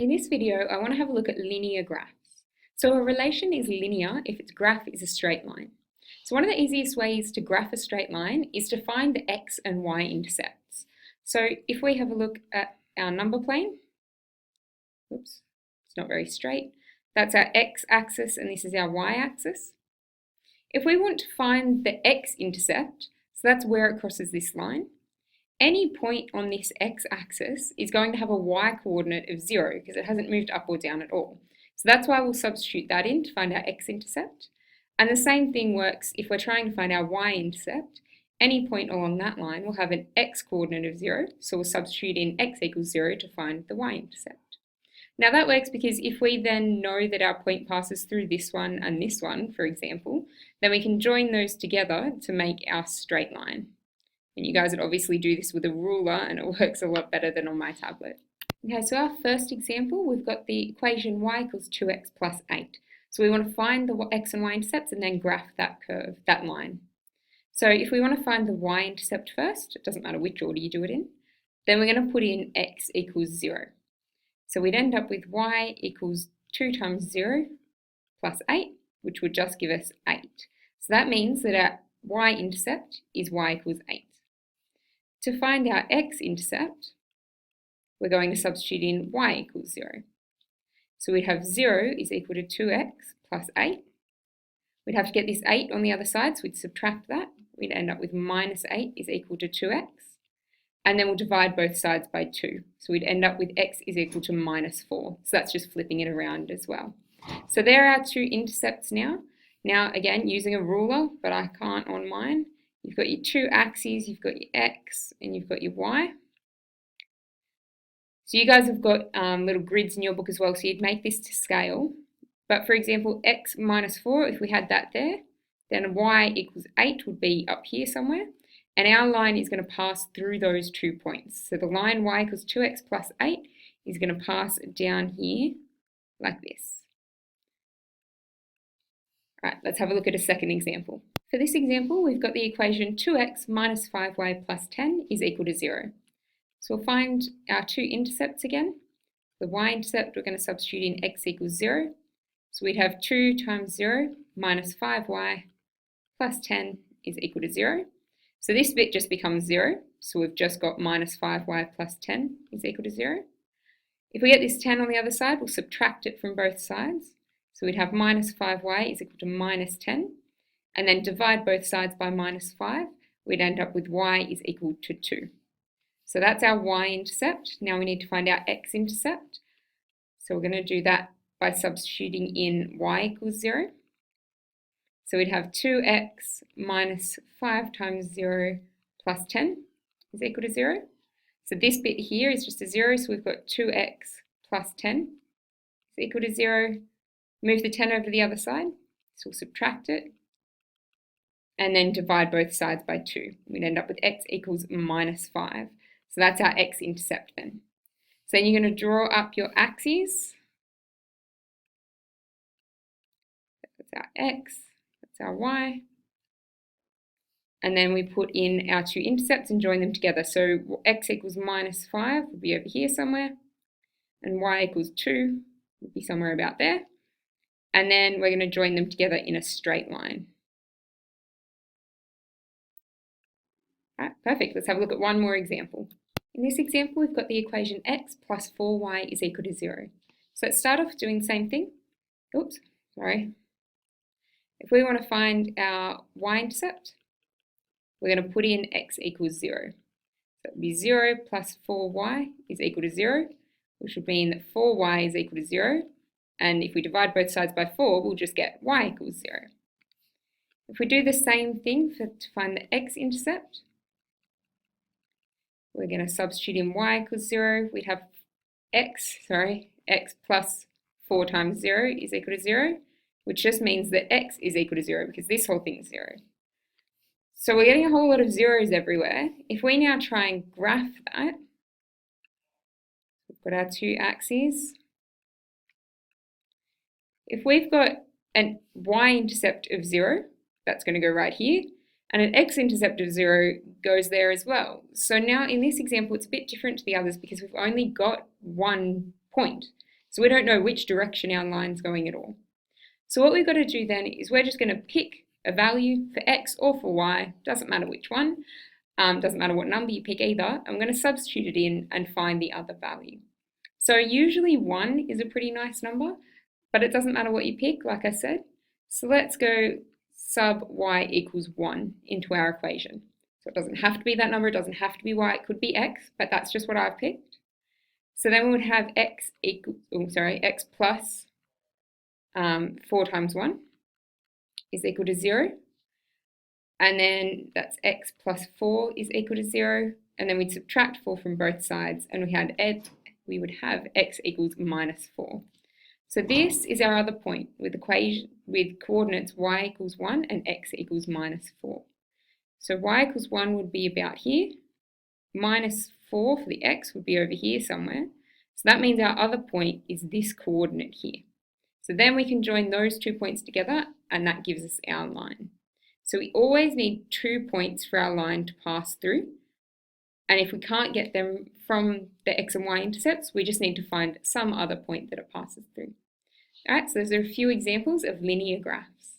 In this video, I want to have a look at linear graphs. So a relation is linear if its graph is a straight line. So one of the easiest ways to graph a straight line is to find the x and y intercepts. So if we have a look at our number plane, oops, it's not very straight. That's our x-axis and this is our y-axis. If we want to find the x-intercept, so that's where it crosses this line, any point on this x-axis is going to have a y-coordinate of 0 because it hasn't moved up or down at all. So that's why we'll substitute that in to find our x-intercept. And the same thing works if we're trying to find our y-intercept. Any point along that line will have an x-coordinate of 0, so we'll substitute in x equals 0 to find the y-intercept. Now that works because if we then know that our point passes through this one and this one, for example, then we can join those together to make our straight line. And you guys would obviously do this with a ruler and it works a lot better than on my tablet. Okay, so our first example, we've got the equation y equals 2x plus 8. So we want to find the x and y intercepts and then graph that curve, that line. So if we want to find the y-intercept first, it doesn't matter which order you do it in, then we're going to put in x equals 0. So we'd end up with y equals 2 times 0 plus 8, which would just give us 8. So that means that our y-intercept is y equals 8. To find our x-intercept, we're going to substitute in y equals 0. So we'd have 0 is equal to 2x plus 8. We'd have to get this 8 on the other side, so we'd subtract that. We'd end up with minus 8 is equal to 2x. And then we'll divide both sides by 2. So we'd end up with x is equal to minus 4. So that's just flipping it around as well. So there are our two intercepts now. Now, again, using a ruler, but I can't on mine. You've got your two axes, you've got your x, and you've got your y. So you guys have got little grids in your book as well, so you'd make this to scale. But for example, x minus 4, if we had that there, then y equals 8 would be up here somewhere. And our line is going to pass through those 2 points. So the line y equals 2x plus 8 is going to pass down here like this. All right, let's have a look at a second example. For this example, we've got the equation 2x minus 5y plus 10 is equal to 0. So we'll find our two intercepts again. The y-intercept, we're going to substitute in x equals 0. So we'd have 2 times 0 minus 5y plus 10 is equal to 0. So this bit just becomes 0. So we've just got minus 5y plus 10 is equal to 0. If we get this 10 on the other side, we'll subtract it from both sides. So we'd have minus 5y is equal to minus 10. And then divide both sides by minus 5. We'd end up with y is equal to 2. So that's our y-intercept. Now we need to find our x-intercept. So we're going to do that by substituting in y equals 0. So we'd have 2x minus 5 times 0 plus 10 is equal to 0. So this bit here is just a 0, so we've got 2x plus 10 is equal to 0. Move the 10 over to the other side, so we'll subtract it. And then divide both sides by 2. We'd end up with x equals minus 5. So that's our x-intercept then. So then you're going to draw up your axes. That's our x, that's our y. And then we put in our two intercepts and join them together. So x equals minus 5 will be over here somewhere. And y equals 2 will be somewhere about there. And then we're going to join them together in a straight line. All right, perfect. Let's have a look at one more example. In this example, we've got the equation x plus 4y is equal to 0. So let's start off doing the same thing. Oops, sorry. If we want to find our y-intercept, we're going to put in x equals 0. So it would be 0 plus 4y is equal to 0, which would mean that 4y is equal to 0. And if we divide both sides by 4, we'll just get y equals 0. If we do the same thing to find the x-intercept, we're going to substitute in y equals 0. We'd have x plus 4 times 0 is equal to 0, which just means that x is equal to 0 because this whole thing is 0. So we're getting a whole lot of zeros everywhere. If we now try and graph that, we've got our two axes. If we've got a y-intercept of 0, that's going to go right here, and an x-intercept of 0 goes there as well. So now in this example, it's a bit different to the others because we've only got one point. So we don't know which direction our line's going at all. So what we've got to do then is we're just going to pick a value for x or for y, doesn't matter which one, doesn't matter what number you pick either. I'm going to substitute it in and find the other value. So usually 1 is a pretty nice number, but it doesn't matter what you pick, like I said. So let's go sub y equals 1 into our equation. So it doesn't have to be that number, it doesn't have to be y, it could be x, but that's just what I've picked. So then we would have x plus 4 times 1 is equal to 0. And then that's x plus 4 is equal to 0. And then we'd subtract 4 from both sides, and we would have x equals minus 4. So this is our other point with coordinates y equals 1 and x equals minus 4. So y equals 1 would be about here. Minus 4 for the x would be over here somewhere. So that means our other point is this coordinate here. So then we can join those 2 points together, and that gives us our line. So we always need 2 points for our line to pass through. And if we can't get them from the x and y intercepts, we just need to find some other point that it passes through. All right, so those are a few examples of linear graphs.